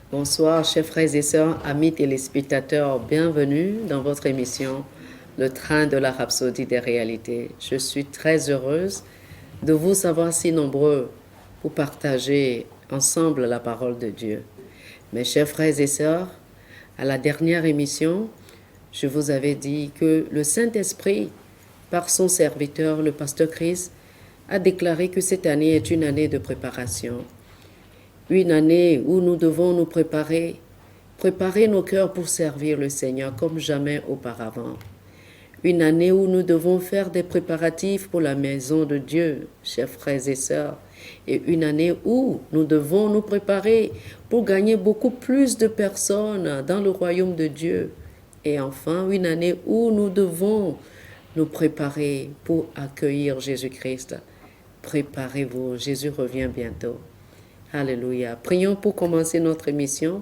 Bonsoir, chers frères et sœurs, amis téléspectateurs, bienvenue dans votre émission Le train de la rhapsodie des réalités. Je suis très heureuse de vous savoir si nombreux pour partager ensemble la parole de Dieu. Mes chers frères et sœurs, à la dernière émission, je vous avais dit que le Saint-Esprit, par son serviteur, le pasteur Chris, a déclaré que cette année est une année de préparation. Une année où nous devons nous préparer nos cœurs pour servir le Seigneur comme jamais auparavant. Une année où nous devons faire des préparatifs pour la maison de Dieu, chers frères et sœurs. Et une année où nous devons nous préparer pour gagner beaucoup plus de personnes dans le royaume de Dieu. Et enfin, une année où nous devons nous préparer pour accueillir Jésus-Christ. Préparez-vous, Jésus revient bientôt. Alléluia. Prions pour commencer notre émission.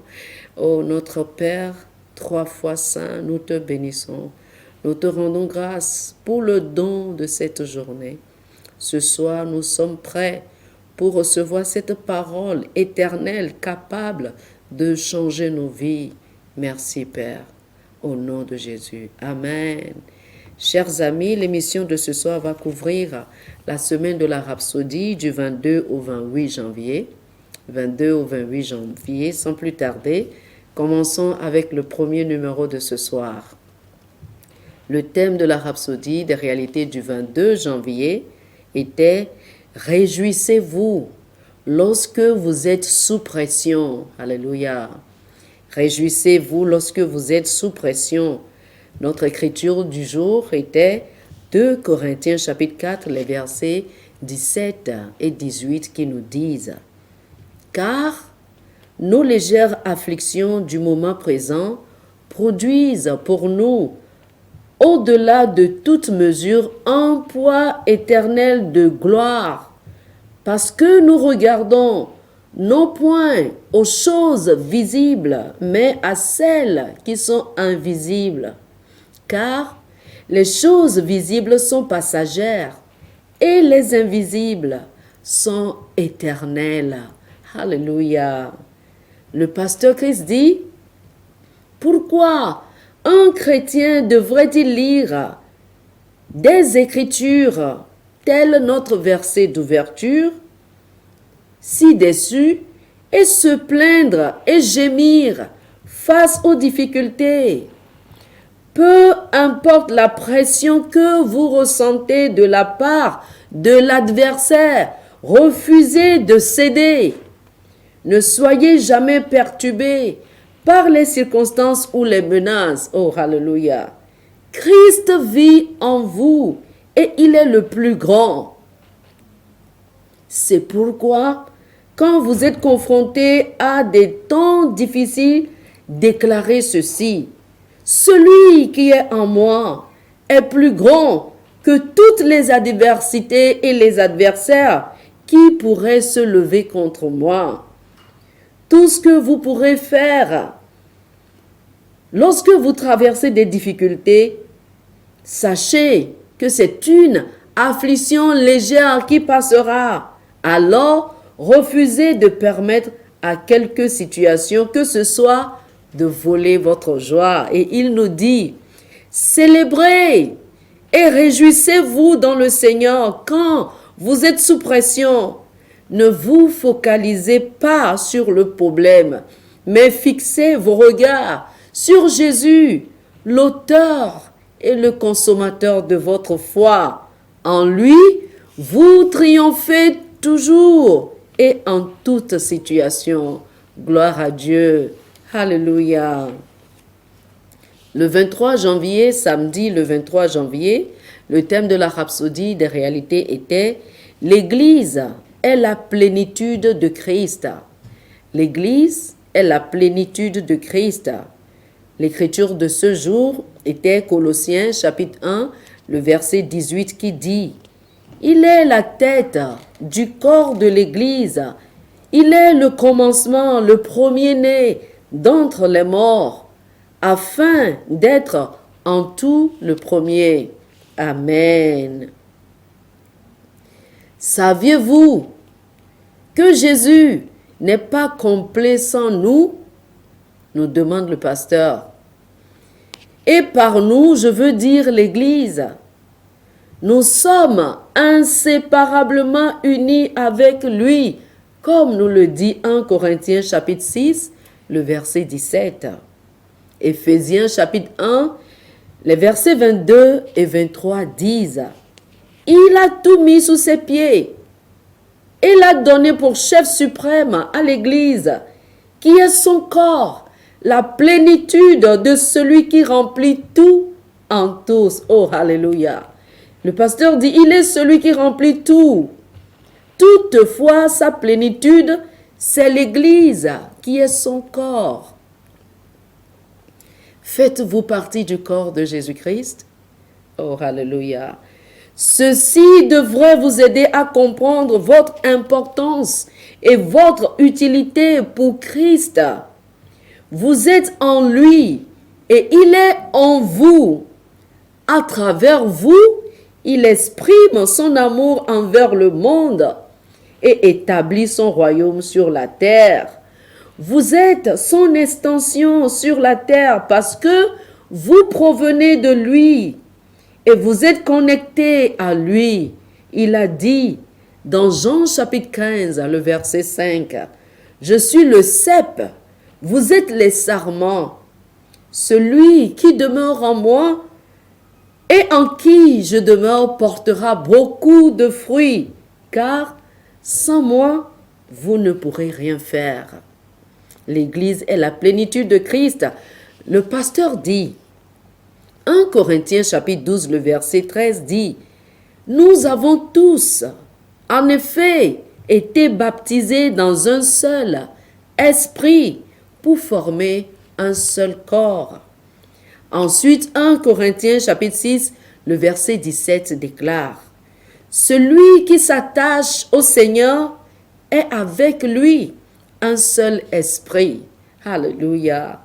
Oh notre Père, 3 fois saint, nous te bénissons. Nous te rendons grâce pour le don de cette journée. Ce soir, nous sommes prêts pour recevoir cette parole éternelle capable de changer nos vies. Merci Père. Au nom de Jésus. Amen. Chers amis, l'émission de ce soir va couvrir la semaine de la Rhapsodie du 22 au 28 janvier. 22 au 28 janvier. Sans plus tarder, commençons avec le premier numéro de ce soir. Le thème de la Rhapsodie des réalités du 22 janvier était « Réjouissez-vous lorsque vous êtes sous pression ». Alléluia. Réjouissez-vous lorsque vous êtes sous pression. Notre écriture du jour était 2 Corinthiens chapitre 4, les versets 17 et 18 qui nous disent « Car nos légères afflictions du moment présent produisent pour nous, au-delà de toute mesure, un poids éternel de gloire, parce que nous regardons non point aux choses visibles, mais à celles qui sont invisibles. Car les choses visibles sont passagères et les invisibles sont éternelles. » Alléluia. Le pasteur Christ dit, pourquoi un chrétien devrait-il lire des écritures tel notre verset d'ouverture, ci-dessus, et se plaindre et gémir face aux difficultés? Peu importe la pression que vous ressentez de la part de l'adversaire, refusez de céder. Ne soyez jamais perturbés par les circonstances ou les menaces. Oh, alléluia. Christ vit en vous et il est le plus grand. C'est pourquoi, quand vous êtes confrontés à des temps difficiles, déclarez ceci. Celui qui est en moi est plus grand que toutes les adversités et les adversaires qui pourraient se lever contre moi. Tout ce que vous pourrez faire lorsque vous traversez des difficultés, sachez que c'est une affliction légère qui passera. Alors, refusez de permettre à quelque situation que ce soit de voler votre joie. Et il nous dit, célébrez et réjouissez-vous dans le Seigneur quand vous êtes sous pression. Ne vous focalisez pas sur le problème, mais fixez vos regards sur Jésus, l'auteur et le consommateur de votre foi. En lui, vous triomphez toujours et en toute situation. Gloire à Dieu. Alléluia. Le 23 janvier, samedi le 23 janvier, le thème de la rhapsodie des réalités était « L'Église est la plénitude de Christ. » L'Église est la plénitude de Christ. L'écriture de ce jour était Colossiens chapitre 1, le verset 18 qui dit « Il est la tête du corps de l'Église. Il est le commencement, le premier-né d'entre les morts, afin d'être en tout le premier. » Amen. Saviez-vous que Jésus n'est pas complet sans nous? nous demande le pasteur. Et par nous, je veux dire l'Église. Nous sommes inséparablement unis avec lui, comme nous le dit 1 Corinthiens chapitre 6, le verset 17. Éphésiens chapitre 1, les versets 22 et 23 disent « Il a tout mis sous ses pieds. Il a donné pour chef suprême à l'Église, qui est son corps, la plénitude de celui qui remplit tout en tous. » Oh, alléluia. Le pasteur dit, il est celui qui remplit tout. Toutefois, sa plénitude, c'est l'Église qui est son corps. Faites-vous partie du corps de Jésus-Christ? Oh, alléluia. Ceci devrait vous aider à comprendre votre importance et votre utilité pour Christ. Vous êtes en lui et il est en vous. À travers vous, il exprime son amour envers le monde et établit son royaume sur la terre. Vous êtes son extension sur la terre parce que vous provenez de lui et vous êtes connectés à lui. Il a dit dans Jean chapitre 15, le verset 5, « Je suis le cep, vous êtes les sarments. Celui qui demeure en moi et en qui je demeure portera beaucoup de fruits, car sans moi, vous ne pourrez rien faire. » L'Église est la plénitude de Christ. Le pasteur dit, 1 Corinthiens chapitre 12, le verset 13 dit, « Nous avons tous, en effet, été baptisés dans un seul esprit pour former un seul corps. » Ensuite, 1 Corinthiens chapitre 6, le verset 17 déclare, « Celui qui s'attache au Seigneur est avec lui un seul esprit. » Alléluia.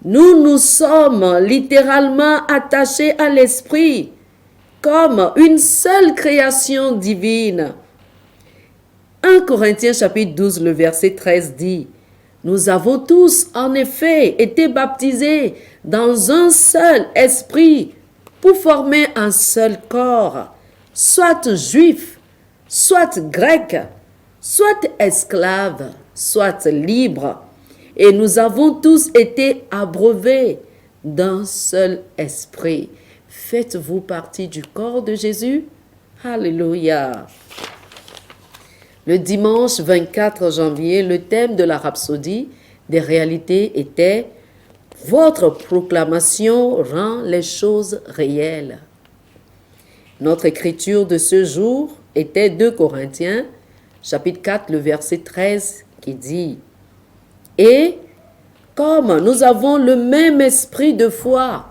Nous nous sommes littéralement attachés à l'esprit comme une seule création divine. 1 Corinthiens chapitre 12, le verset 13 dit, « Nous avons tous en effet été baptisés dans un seul esprit pour former un seul corps, soit juif, soit grec, soit esclave, soit libre. Et nous avons tous été abreuvés d'un seul esprit. » Faites-vous partie du corps de Jésus? Alléluia. Le dimanche 24 janvier, le thème de la rhapsodie des réalités était « Votre proclamation rend les choses réelles ». Notre écriture de ce jour était 2 Corinthiens, chapitre 4, le verset 13, qui dit « Et comme nous avons le même esprit de foi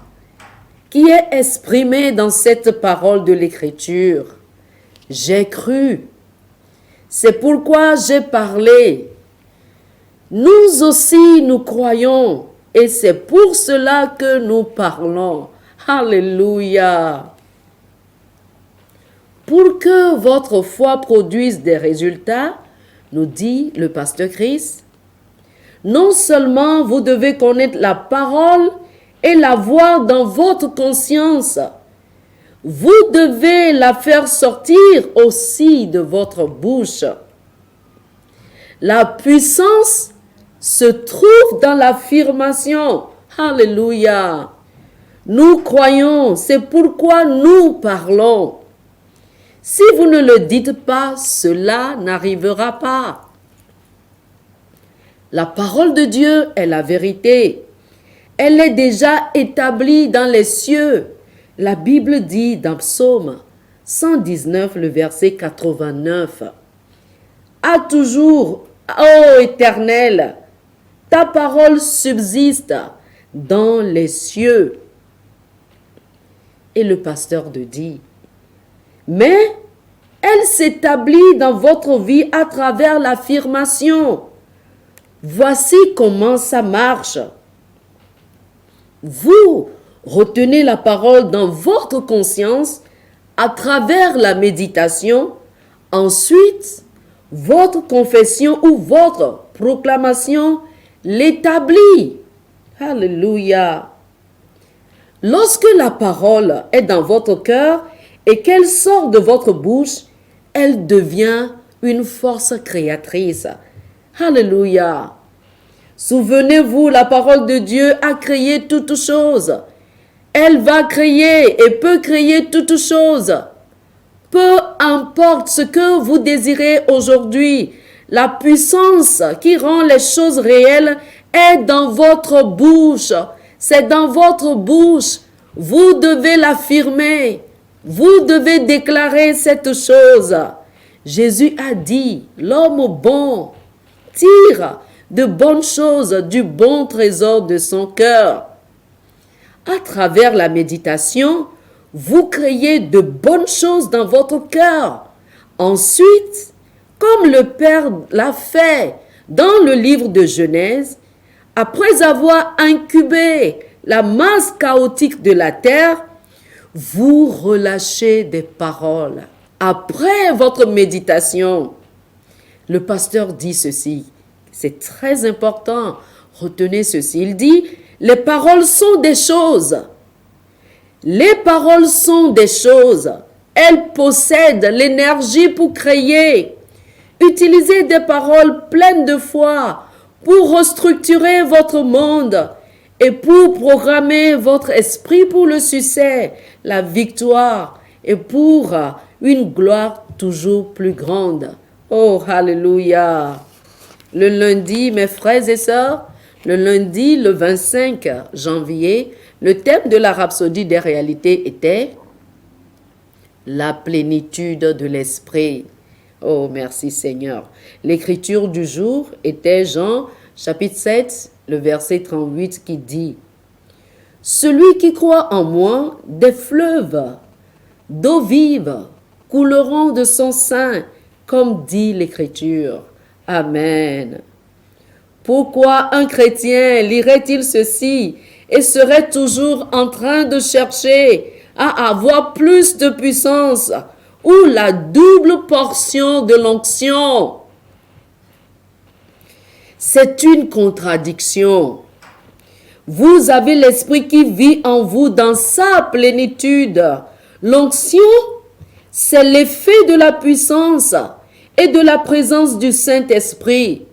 qui est exprimé dans cette parole de l'écriture, j'ai cru, c'est pourquoi j'ai parlé. Nous aussi nous croyons et c'est pour cela que nous parlons. » Alléluia. Pour que votre foi produise des résultats, nous dit le pasteur Chris, non seulement vous devez connaître la parole et la voir dans votre conscience, vous devez la faire sortir aussi de votre bouche. La puissance se trouve dans l'affirmation. Alléluia. Nous croyons, c'est pourquoi nous parlons. Si vous ne le dites pas, cela n'arrivera pas. La parole de Dieu est la vérité. Elle est déjà établie dans les cieux. La Bible dit dans Psaume 119, le verset 89, « À toujours, ô Éternel, ta parole subsiste dans les cieux. » Et le pasteur de dit, « Mais elle s'établit dans votre vie à travers l'affirmation. Voici comment ça marche. Vous retenez la parole dans votre conscience à travers la méditation. Ensuite, votre confession ou votre proclamation l'établit Alléluia. Lorsque la parole est dans votre cœur et qu'elle sort de votre bouche, elle devient une force créatrice. Alléluia. Souvenez-vous, la parole de Dieu a créé toutes choses. Elle va créer et peut créer toutes choses. Peu importe ce que vous désirez aujourd'hui, la puissance qui rend les choses réelles est dans votre bouche. C'est dans votre bouche. Vous devez l'affirmer. Vous devez déclarer cette chose. Jésus a dit, l'homme bon tire de bonnes choses du bon trésor de son cœur. À travers la méditation, vous créez de bonnes choses dans votre cœur. Ensuite, comme le Père l'a fait dans le livre de Genèse, après avoir incubé la masse chaotique de la terre, vous relâchez des paroles. Après votre méditation, le pasteur dit ceci, c'est très important, retenez ceci, il dit, les paroles sont des choses. Les paroles sont des choses. Elles possèdent l'énergie pour créer. Utilisez des paroles pleines de foi pour restructurer votre monde et pour programmer votre esprit pour le succès, la victoire et pour une gloire toujours plus grande. Oh, alléluia! Le lundi, mes frères et sœurs, le lundi, le 25 janvier, le thème de la rhapsodie des réalités était la plénitude de l'esprit. Oh, merci Seigneur. L'écriture du jour était Jean, chapitre 7, le verset 38 qui dit « Celui qui croit en moi, des fleuves d'eau vive couleront de son sein, comme dit l'écriture. » Amen. Pourquoi un chrétien lirait-il ceci et serait toujours en train de chercher à avoir plus de puissance ou la double portion de l'onction? C'est une contradiction. Vous avez l'esprit qui vit en vous dans sa plénitude. L'onction, c'est l'effet de la puissance et de la présence du Saint-Esprit.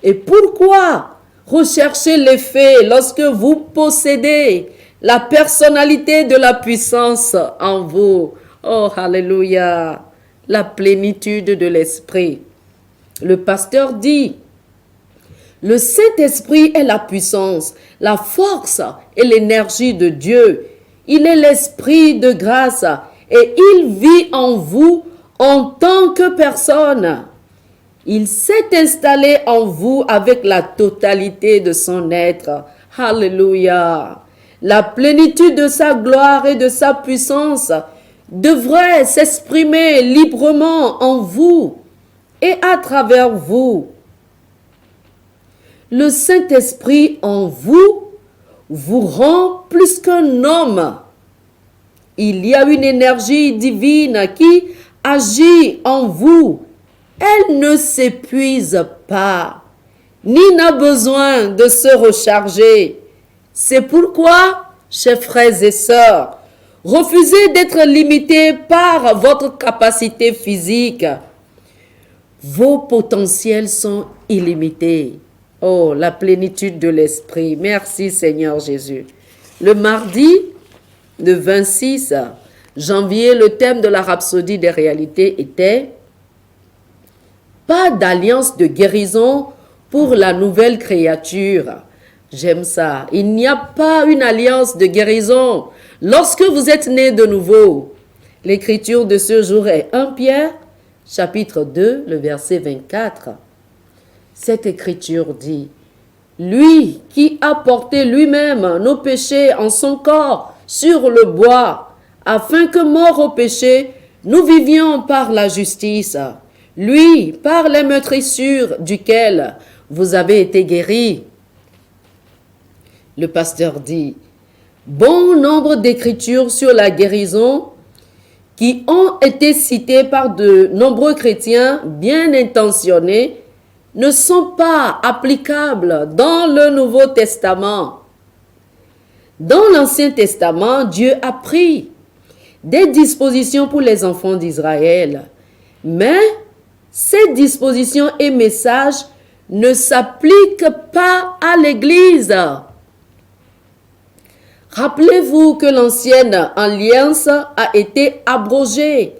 Et pourquoi rechercher l'effet lorsque vous possédez la personnalité de la puissance en vous? Oh, alléluia! La plénitude de l'Esprit. Le pasteur dit, le Saint-Esprit est la puissance, la force et l'énergie de Dieu. Il est l'Esprit de grâce et il vit en vous en tant que personne. Il s'est installé en vous avec la totalité de son être. Alléluia. La plénitude de sa gloire et de sa puissance devrait s'exprimer librement en vous et à travers vous. Le Saint-Esprit en vous vous rend plus qu'un homme. Il y a une énergie divine qui agit en vous. Elle ne s'épuise pas, ni n'a besoin de se recharger. C'est pourquoi, chers frères et sœurs, refusez d'être limités par votre capacité physique. Vos potentiels sont illimités. Oh, la plénitude de l'Esprit. Merci Seigneur Jésus. Le mardi, le 26 janvier, le thème de la rhapsodie des réalités était « Pas d'alliance de guérison pour la nouvelle créature ». J'aime ça. Il n'y a pas une alliance de guérison lorsque vous êtes né de nouveau. L'écriture de ce jour est 1 Pierre, chapitre 2, le verset 24. Cette écriture dit, « Lui qui a porté lui-même nos péchés en son corps sur le bois, afin que, morts au péché, nous vivions par la justice. Lui, par les meurtrissures duquel vous avez été guéris. » Le pasteur dit, « Bon nombre d'écritures sur la guérison qui ont été citées par de nombreux chrétiens bien intentionnés ne sont pas applicables dans le Nouveau Testament. Dans l'Ancien Testament, Dieu a pris des dispositions pour les enfants d'Israël. Mais ces dispositions et messages ne s'appliquent pas à l'Église. Rappelez-vous que l'ancienne alliance a été abrogée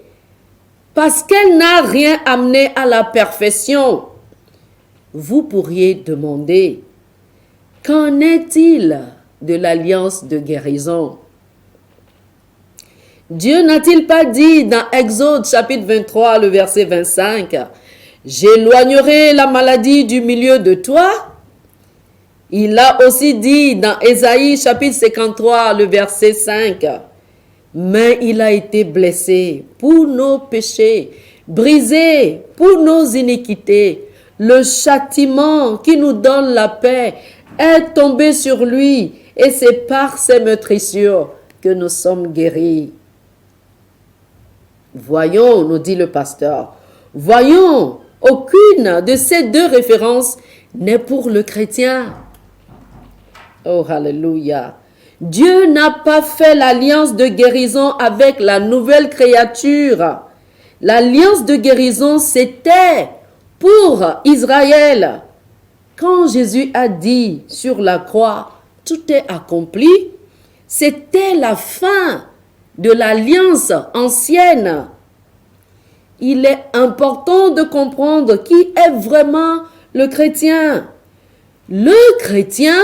parce qu'elle n'a rien amené à la perfection. Vous pourriez demander, qu'en est-il de l'alliance de guérison? Dieu n'a-t-il pas dit dans Exode chapitre 23, le verset 25, « J'éloignerai la maladie du milieu de toi » Il a aussi dit dans Ésaïe chapitre 53, le verset 5, « Mais il a été blessé pour nos péchés, brisé pour nos iniquités. Le châtiment qui nous donne la paix est tombé sur lui, et c'est par ses meurtrissures que nous sommes guéris. » Voyons, nous dit le pasteur, voyons, aucune de ces deux références n'est pour le chrétien. Oh, alléluia. Dieu n'a pas fait l'alliance de guérison avec la nouvelle créature. L'alliance de guérison, c'était pour Israël. Quand Jésus a dit sur la croix, tout est accompli, c'était la fin de l'alliance ancienne. Il est important de comprendre qui est vraiment le chrétien. Le chrétien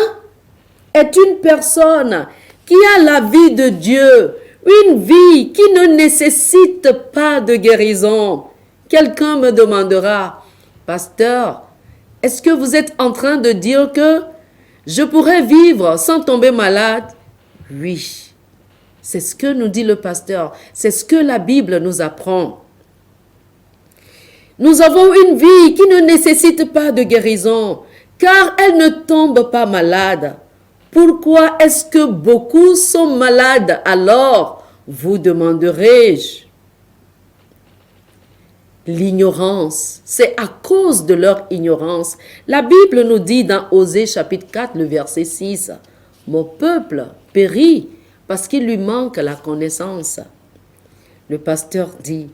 est une personne qui a la vie de Dieu, une vie qui ne nécessite pas de guérison. Quelqu'un me demandera, « Pasteur, est-ce que vous êtes en train de dire que je pourrais vivre sans tomber malade? » Oui, c'est ce que nous dit le pasteur, c'est ce que la Bible nous apprend. Nous avons une vie qui ne nécessite pas de guérison, car elle ne tombe pas malade. Pourquoi est-ce que beaucoup sont malades alors, vous demanderai-je? L'ignorance, c'est à cause de leur ignorance. La Bible nous dit dans Osée chapitre 4, le verset 6, « Mon peuple périt parce qu'il lui manque la connaissance. » Le pasteur dit,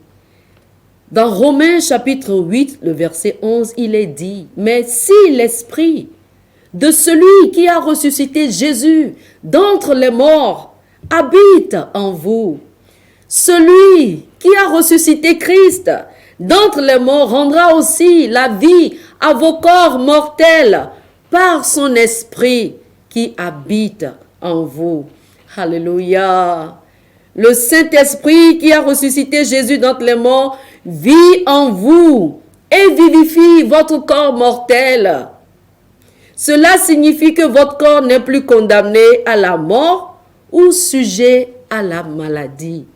dans Romains chapitre 8, le verset 11, il est dit, « Mais si l'esprit de celui qui a ressuscité Jésus d'entre les morts habite en vous, celui qui a ressuscité Christ d'entre les morts rendra aussi la vie à vos corps mortels par son esprit qui habite en vous. » Alléluia. Le Saint-Esprit qui a ressuscité Jésus d'entre les morts vit en vous et vivifie votre corps mortel. Cela signifie que votre corps n'est plus condamné à la mort ou sujet à la maladie.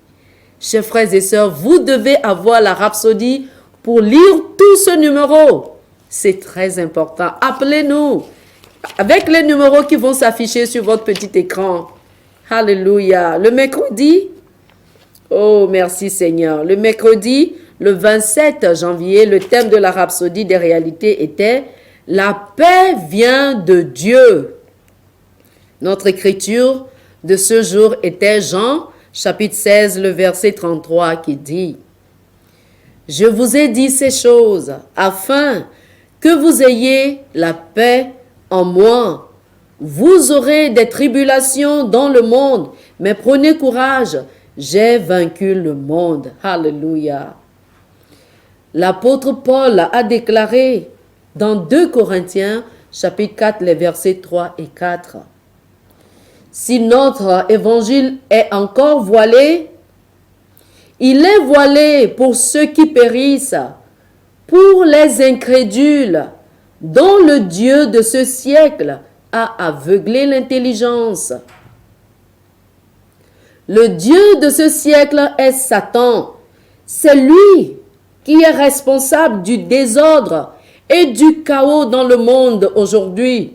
Chers frères et sœurs, vous devez avoir la rhapsodie pour lire tout ce numéro. C'est très important. Appelez-nous avec les numéros qui vont s'afficher sur votre petit écran. Alléluia. Le mercredi, oh merci Seigneur, le mercredi, le 27 janvier, le thème de la rhapsodie des réalités était « La paix vient de Dieu ». Notre écriture de ce jour était Jean, chapitre 16, le verset 33 qui dit « Je vous ai dit ces choses afin que vous ayez la paix en moi. Vous aurez des tribulations dans le monde, mais prenez courage, j'ai vaincu le monde. » Alléluia. L'apôtre Paul a déclaré dans 2 Corinthiens, chapitre 4, les versets 3 et 4. « Si notre évangile est encore voilé, il est voilé pour ceux qui périssent, pour les incrédules, dont le Dieu de ce siècle a aveuglé l'intelligence. » Le Dieu de ce siècle est Satan. C'est lui qui est responsable du désordre et du chaos dans le monde aujourd'hui.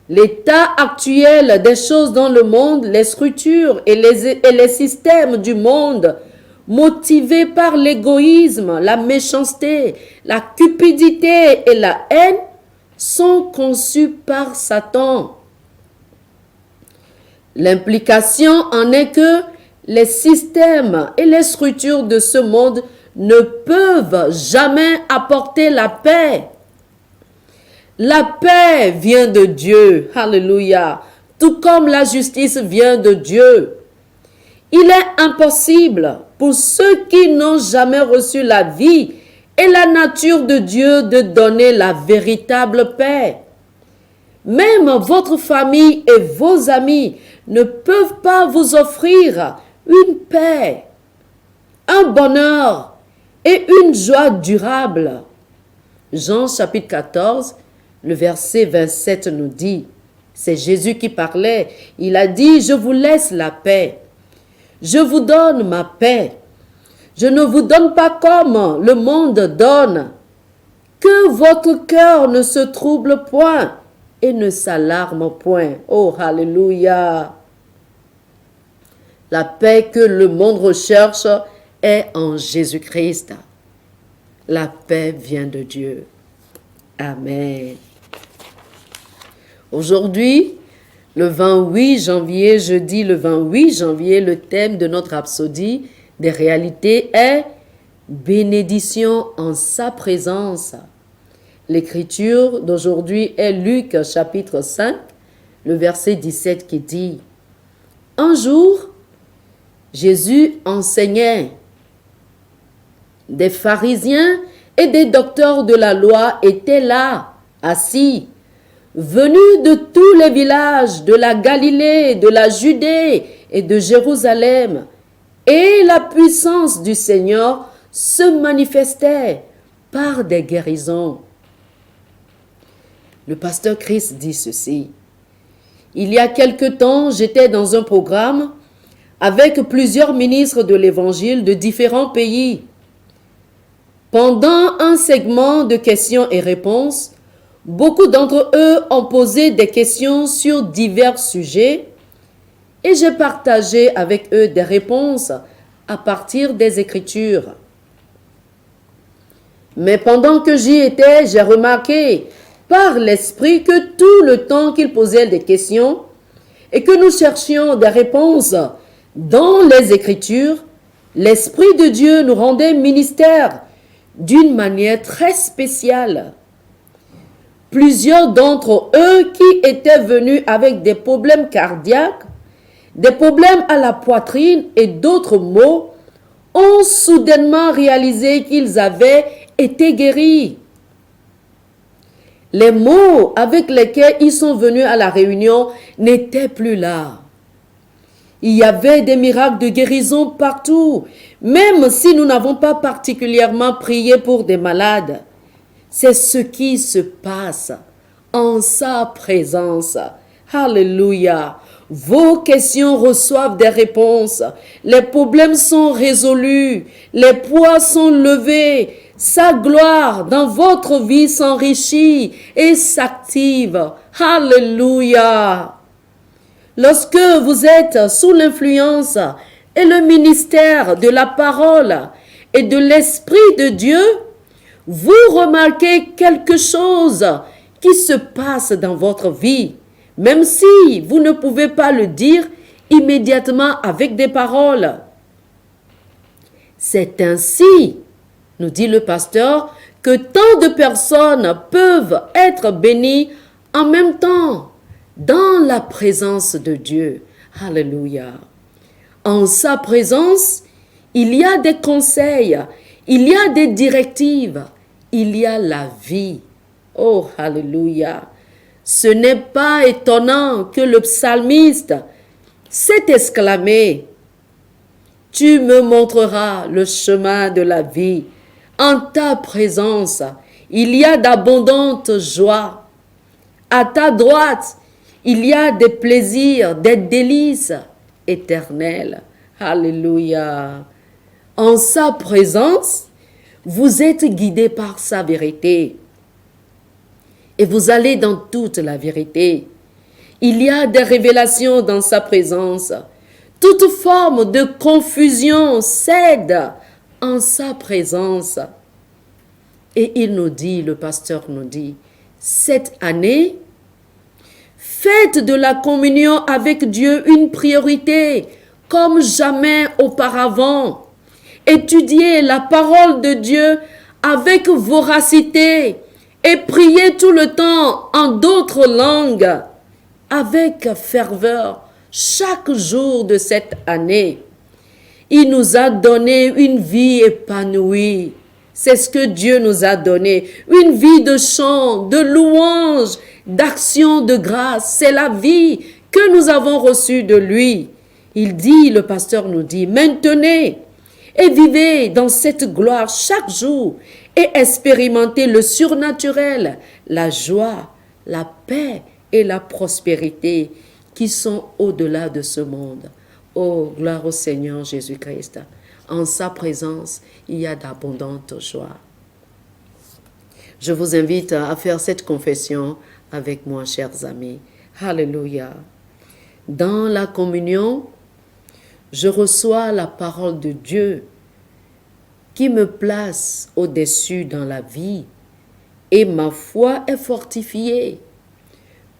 L'état actuel des choses dans le monde, les structures et les systèmes du monde, motivés par l'égoïsme, la méchanceté, la cupidité et la haine, sont conçus par Satan. L'implication en est que les systèmes et les structures de ce monde ne peuvent jamais apporter la paix. La paix vient de Dieu. Alléluia. Tout comme la justice vient de Dieu. Il est impossible pour ceux qui n'ont jamais reçu la vie et la nature de Dieu de donner la véritable paix. Même votre famille et vos amis ne peuvent pas vous offrir une paix, un bonheur et une joie durable. Jean chapitre 14, le verset 27 nous dit, c'est Jésus qui parlait, il a dit, je vous laisse la paix, je vous donne ma paix, je ne vous donne pas comme le monde donne, que votre cœur ne se trouble point et ne s'alarme point. Oh, alléluia! La paix que le monde recherche est en Jésus-Christ. La paix vient de Dieu. Amen. Aujourd'hui, le 28 janvier, jeudi le 28 janvier, le thème de notre rhapsodie des réalités est « Bénédiction en sa présence ». L'écriture d'aujourd'hui est Luc chapitre 5, le verset 17 qui dit « Un jour, Jésus enseignait. Des pharisiens et des docteurs de la loi étaient là, assis, venus de tous les villages de la Galilée, de la Judée et de Jérusalem. Et la puissance du Seigneur se manifestait par des guérisons. » Le pasteur Chris dit ceci. Il y a quelque temps, j'étais dans un programme avec plusieurs ministres de l'Évangile de différents pays. Pendant un segment de questions et réponses, beaucoup d'entre eux ont posé des questions sur divers sujets et j'ai partagé avec eux des réponses à partir des Écritures. Mais pendant que j'y étais, j'ai remarqué par l'Esprit que tout le temps qu'ils posaient des questions et que nous cherchions des réponses dans les Écritures, l'Esprit de Dieu nous rendait ministère d'une manière très spéciale. Plusieurs d'entre eux qui étaient venus avec des problèmes cardiaques, des problèmes à la poitrine et d'autres maux, ont soudainement réalisé qu'ils avaient été guéris. Les mots avec lesquels ils sont venus à la réunion n'étaient plus là. Il y avait des miracles de guérison partout, même si nous n'avons pas particulièrement prié pour des malades. C'est ce qui se passe en sa présence. Alléluia. Vos questions reçoivent des réponses. Les problèmes sont résolus. Les poids sont levés. Sa gloire dans votre vie s'enrichit et s'active. Alléluia. Lorsque vous êtes sous l'influence et le ministère de la parole et de l'Esprit de Dieu, vous remarquez quelque chose qui se passe dans votre vie, même si vous ne pouvez pas le dire immédiatement avec des paroles. C'est ainsi, nous dit le pasteur, que tant de personnes peuvent être bénies en même temps dans la présence de Dieu. Alléluia. En sa présence, il y a des conseils, il y a des directives, il y a la vie. Oh, alléluia. Ce n'est pas étonnant que le psalmiste s'est exclamé, « Tu me montreras le chemin de la vie. En ta présence, il y a d'abondantes joies. À ta droite, il y a des plaisirs, des délices éternels. » Alléluia. En sa présence, vous êtes guidés par sa vérité. Et vous allez dans toute la vérité. Il y a des révélations dans sa présence. Toute forme de confusion cède en sa présence. Et il nous dit, le pasteur nous dit, cette année, Faites de la communion avec Dieu une priorité, comme jamais auparavant. Étudiez la parole de Dieu avec voracité et priez tout le temps en d'autres langues, avec ferveur, chaque jour de cette année. Il nous a donné une vie épanouie. C'est ce que Dieu nous a donné. Une vie de chant, de louange, d'action de grâce. C'est la vie que nous avons reçue de lui. Il dit, le pasteur nous dit, maintenez et vivez dans cette gloire chaque jour et expérimentez le surnaturel, la joie, la paix et la prospérité qui sont au-delà de ce monde. Oh, gloire au Seigneur Jésus-Christ. En sa présence, il y a d'abondantes joies. Je vous invite à faire cette confession avec moi, chers amis. Alléluia. Dans la communion, je reçois la parole de Dieu qui me place au-dessus dans la vie et ma foi est fortifiée,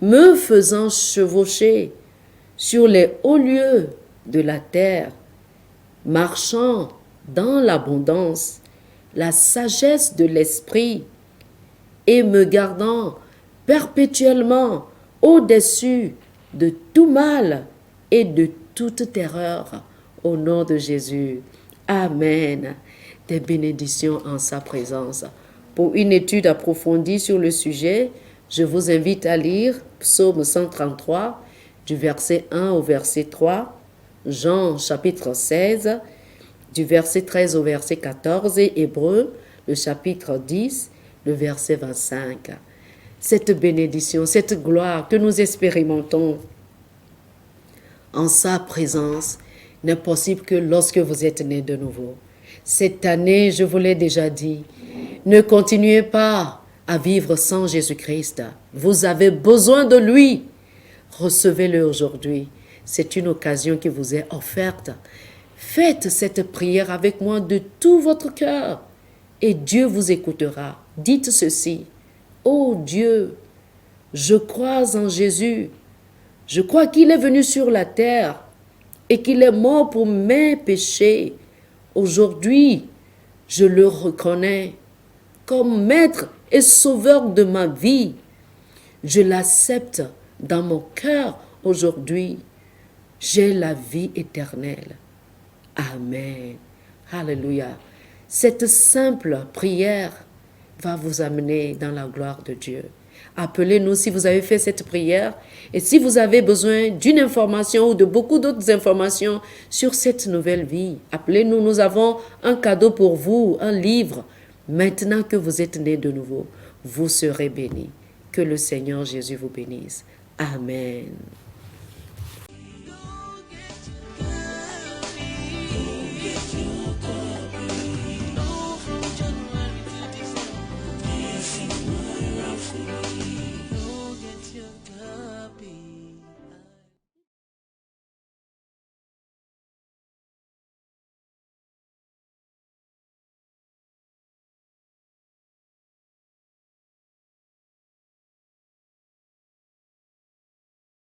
me faisant chevaucher sur les hauts lieux de la terre, marchant dans l'abondance, la sagesse de l'esprit et me gardant perpétuellement au-dessus de tout mal et de toute terreur. Au nom de Jésus. Amen. Des bénédictions en sa présence. Pour une étude approfondie sur le sujet, je vous invite à lire Psaume 133, du verset 1 au verset 3, Jean chapitre 16, du verset 13 au verset 14 et Hébreux, le chapitre 10, le verset 25. Cette bénédiction, cette gloire que nous expérimentons en sa présence n'est possible que lorsque vous êtes nés de nouveau. Cette année, je vous l'ai déjà dit, ne continuez pas à vivre sans Jésus-Christ. Vous avez besoin de lui. Recevez-le aujourd'hui. C'est une occasion qui vous est offerte. Faites cette prière avec moi de tout votre cœur et Dieu vous écoutera. Dites ceci: ô Dieu, je crois en Jésus. Je crois qu'il est venu sur la terre et qu'il est mort pour mes péchés. Aujourd'hui, je le reconnais comme maître et sauveur de ma vie. Je l'accepte dans mon cœur aujourd'hui. J'ai la vie éternelle. Amen. Alléluia. Cette simple prière va vous amener dans la gloire de Dieu. Appelez-nous si vous avez fait cette prière et si vous avez besoin d'une information ou de beaucoup d'autres informations sur cette nouvelle vie. Appelez-nous, nous avons un cadeau pour vous, un livre. Maintenant que vous êtes nés de nouveau, vous serez bénis. Que le Seigneur Jésus vous bénisse. Amen. Happy.